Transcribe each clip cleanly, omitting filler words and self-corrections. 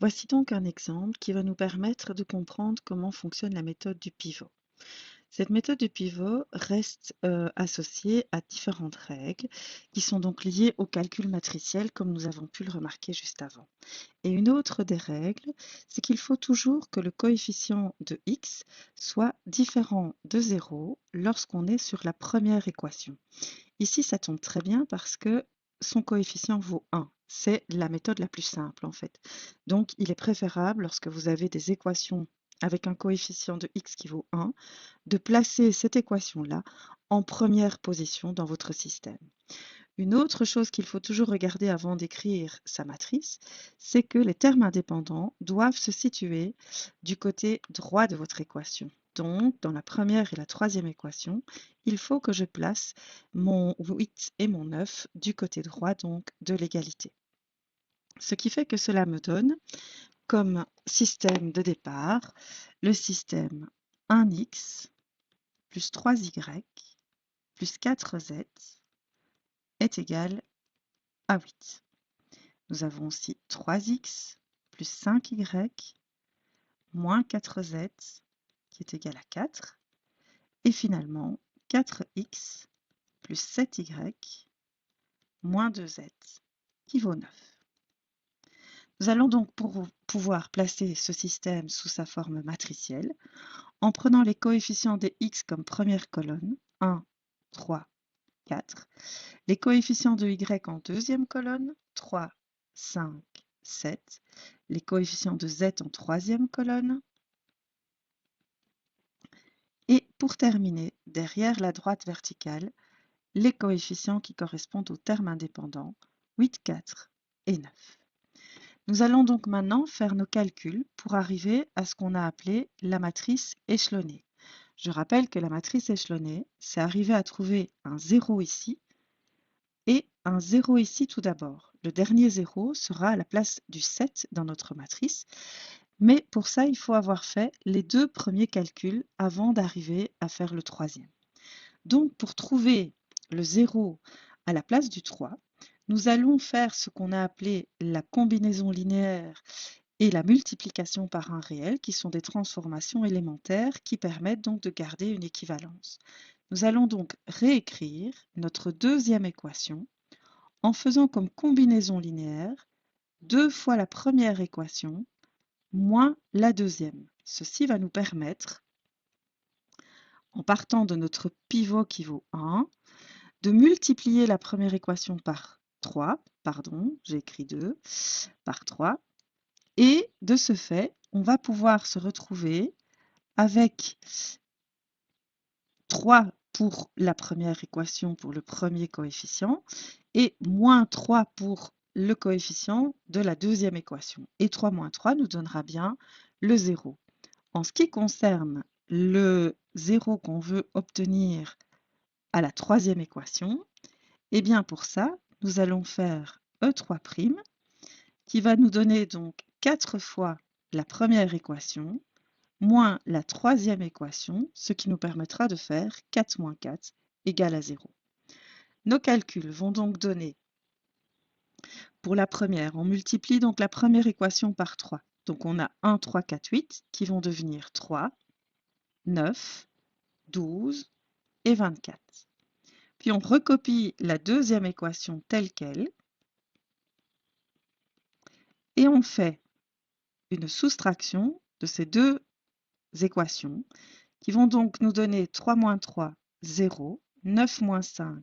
Voici donc un exemple qui va nous permettre de comprendre comment fonctionne la méthode du pivot. Cette méthode du pivot reste associée à différentes règles qui sont donc liées au calcul matriciel comme nous avons pu le remarquer juste avant. Et une autre des règles, c'est qu'il faut toujours que le coefficient de x soit différent de 0 lorsqu'on est sur la première équation. Ici, ça tombe très bien parce que son coefficient vaut 1. C'est la méthode la plus simple en fait. Donc, il est préférable, lorsque vous avez des équations avec un coefficient de x qui vaut 1, de placer cette équation-là en première position dans votre système. Une autre chose qu'il faut toujours regarder avant d'écrire sa matrice, c'est que les termes indépendants doivent se situer du côté droit de votre équation. Donc, dans la première et la troisième équation, il faut que je place mon 8 et mon 9 du côté droit donc de l'égalité. Ce qui fait que cela me donne comme système de départ le système 1x plus 3y plus 4z est égal à 8. Nous avons aussi 3x plus 5y moins 4z qui est égal à 4. Et finalement, 4x plus 7y moins 2z qui vaut 9. Nous allons donc pouvoir placer ce système sous sa forme matricielle en prenant les coefficients des x comme première colonne, 1, 3, 4, les coefficients de y en deuxième colonne, 3, 5, 7, les coefficients de z en troisième colonne, et pour terminer, derrière la droite verticale, les coefficients qui correspondent aux termes indépendants, 8, 4 et 9. Nous allons donc maintenant faire nos calculs pour arriver à ce qu'on a appelé la matrice échelonnée. Je rappelle que la matrice échelonnée, c'est arriver à trouver un 0 ici et un 0 ici tout d'abord. Le dernier 0 sera à la place du 7 dans notre matrice, mais pour ça, il faut avoir fait les deux premiers calculs avant d'arriver à faire le troisième. Donc, pour trouver le 0 à la place du 3, nous allons faire ce qu'on a appelé la combinaison linéaire et la multiplication par un réel, qui sont des transformations élémentaires qui permettent donc de garder une équivalence. Nous allons donc réécrire notre deuxième équation en faisant comme combinaison linéaire 2 fois la première équation moins la deuxième. Ceci va nous permettre, en partant de notre pivot qui vaut 1, de multiplier la première équation par 3, pardon, j'ai écrit 2, par 3, et de ce fait, on va pouvoir se retrouver avec 3 pour la première équation pour le premier coefficient et moins 3 pour le coefficient de la deuxième équation. Et 3 moins 3 nous donnera bien le 0. En ce qui concerne le 0 qu'on veut obtenir à la troisième équation, eh bien pour ça, nous allons faire E3' qui va nous donner donc 4 fois la première équation moins la troisième équation, ce qui nous permettra de faire 4 moins 4 égale à 0. Nos calculs vont donc donner, pour la première, on multiplie donc la première équation par 3. Donc on a 1, 3, 4, 8 qui vont devenir 3, 9, 12 et 24. Puis on recopie la deuxième équation telle qu'elle et on fait une soustraction de ces deux équations qui vont donc nous donner 3 moins 3, 0, 9 moins 5,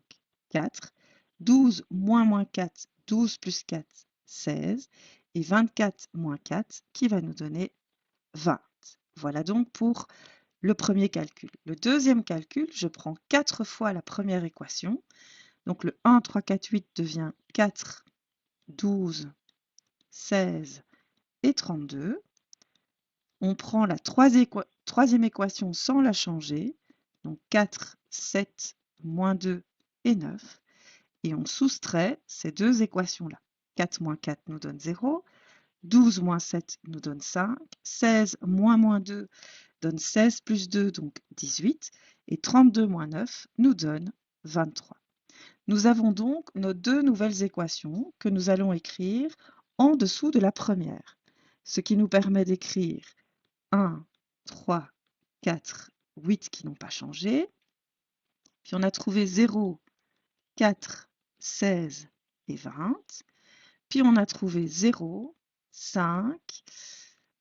4, 12 moins 4, 12 plus 4, 16, et 24 moins 4 qui va nous donner 20. Voilà donc pour le premier calcul. Le deuxième calcul, je prends 4 fois la première équation. Donc le 1, 3, 4, 8 devient 4, 12, 16 et 32. On prend la troisième équation sans la changer, donc 4, 7, moins 2 et 9, et on soustrait ces deux équations-là. 4 moins 4 nous donne 0, 12 moins 7 nous donne 5, 16 moins 2 donne 16 plus 2, donc 18, et 32 moins 9 nous donne 23. Nous avons donc nos deux nouvelles équations que nous allons écrire en dessous de la première. ce qui nous permet d'écrire 1, 3, 4, 8 qui n'ont pas changé. Puis on a trouvé 0, 4, 16 et 20. Puis on a trouvé 0, 5,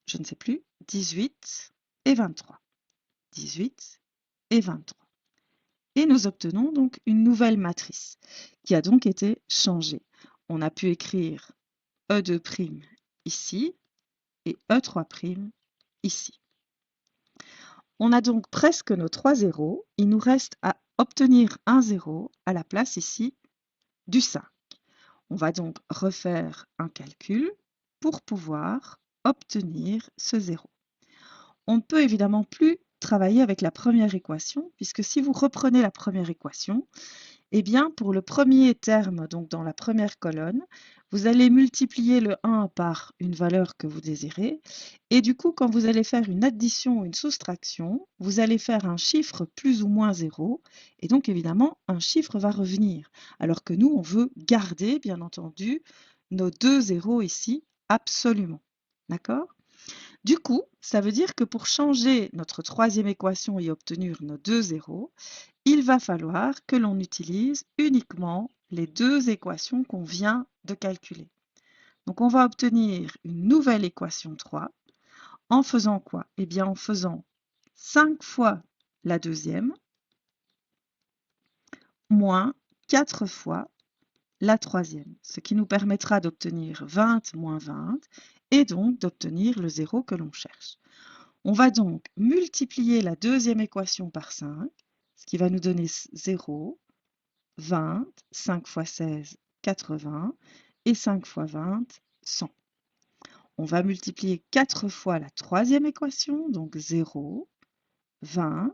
je ne sais plus, 18 et 23. 18 et 23. Et nous obtenons donc une nouvelle matrice qui a donc été changée. On a pu écrire E2' ici et E3' ici. On a donc presque nos 3 zéros. Il nous reste à obtenir un 0 à la place ici du 5. On va donc refaire un calcul pour pouvoir obtenir ce 0. On ne peut évidemment plus travailler avec la première équation, puisque si vous reprenez la première équation, eh bien, pour le premier terme, donc dans la première colonne, vous allez multiplier le 1 par une valeur que vous désirez. Et du coup, quand vous allez faire une addition ou une soustraction, vous allez faire un chiffre plus ou moins 0. Et donc, évidemment, un chiffre va revenir. Alors que nous, on veut garder, bien entendu, nos 2 zéros ici, absolument. D'accord ? Du coup, ça veut dire que pour changer notre troisième équation et obtenir nos 2 zéros, il va falloir que l'on utilise uniquement les 2 équations qu'on vient de calculer. Donc on va obtenir une nouvelle équation 3 en faisant quoi? Eh bien en faisant 5 fois la deuxième moins 4 fois la troisième, ce qui nous permettra d'obtenir 20 moins 20 et donc d'obtenir le 0 que l'on cherche. On va donc multiplier la deuxième équation par 5, ce qui va nous donner 0, 20, 5 fois 16, 80, et 5 fois 20, 100. On va multiplier 4 fois la troisième équation, donc 0, 20,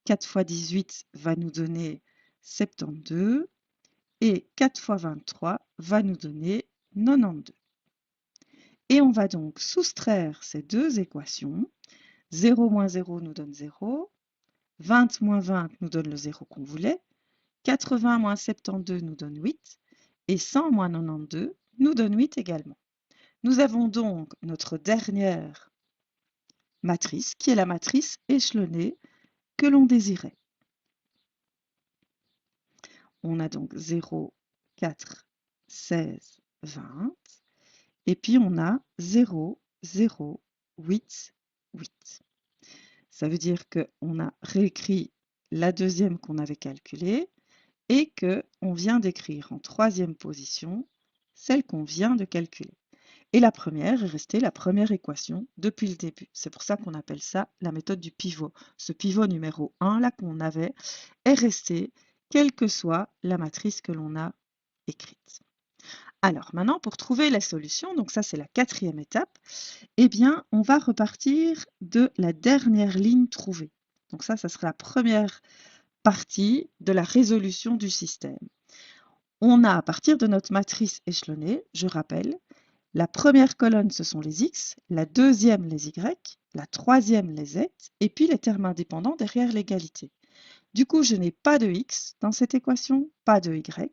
4 fois 18 va nous donner 72, et 4 fois 23 va nous donner 92. Et on va donc soustraire ces deux équations. 0 moins 0 nous donne 0, 20 moins 20 nous donne le 0 qu'on voulait, 80 moins 72 nous donne 8, et 100 moins 92 nous donne 8 également. Nous avons donc notre dernière matrice, qui est la matrice échelonnée que l'on désirait. On a donc 0, 4, 16, 20, et puis on a 0, 0, 8, 8. Ça veut dire qu'on a réécrit la deuxième qu'on avait calculée et qu'on vient d'écrire en troisième position celle qu'on vient de calculer. Et la première est restée la première équation depuis le début. C'est pour ça qu'on appelle ça la méthode du pivot. Ce pivot numéro 1 là qu'on avait est resté quelle que soit la matrice que l'on a écrite. Alors maintenant, pour trouver la solution, donc ça c'est la quatrième étape, eh bien on va repartir de la dernière ligne trouvée. Donc ça sera la première partie de la résolution du système. On a à partir de notre matrice échelonnée, je rappelle, la première colonne ce sont les x, la deuxième les y, la troisième les z, et puis les termes indépendants derrière l'égalité. Du coup, je n'ai pas de x dans cette équation, pas de y.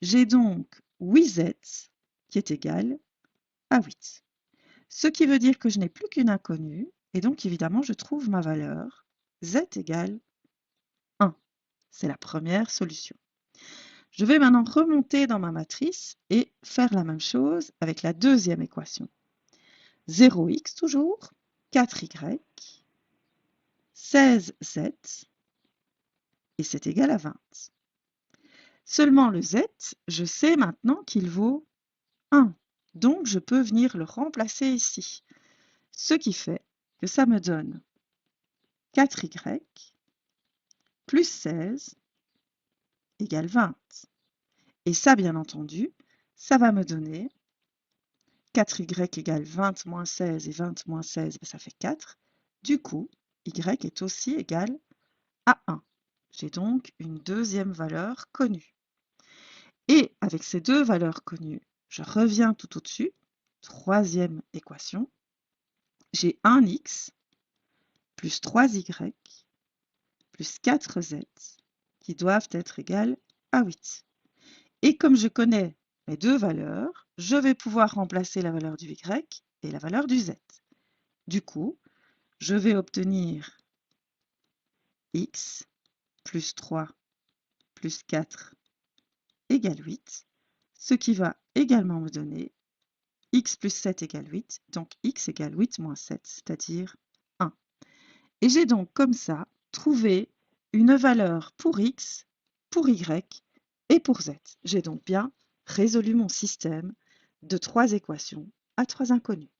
J'ai donc 8z qui est égal à 8. Ce qui veut dire que je n'ai plus qu'une inconnue, et donc évidemment je trouve ma valeur z égale 1. C'est la première solution. Je vais maintenant remonter dans ma matrice et faire la même chose avec la deuxième équation. 0x toujours, 4y, 16z, et c'est égal à 20. Seulement le z, je sais maintenant qu'il vaut 1. Donc je peux venir le remplacer ici. Ce qui fait que ça me donne 4y plus 16 égale 20. Et ça, bien entendu, ça va me donner 4y égale 20 moins 16, et 20 moins 16, ça fait 4. Du coup, y est aussi égal à 1. J'ai donc une deuxième valeur connue. Et avec ces deux valeurs connues, je reviens tout au-dessus, troisième équation. J'ai 1x plus 3y plus 4z qui doivent être égales à 8. Et comme je connais mes deux valeurs, je vais pouvoir remplacer la valeur du y et la valeur du z. Du coup, je vais obtenir x plus 3 plus 4 égale 8, ce qui va également me donner x plus 7 égale 8, donc x égale 8 moins 7, c'est-à-dire 1. Et j'ai donc comme ça trouvé une valeur pour x, pour y et pour z. J'ai donc bien résolu mon système de 3 équations à 3 inconnus.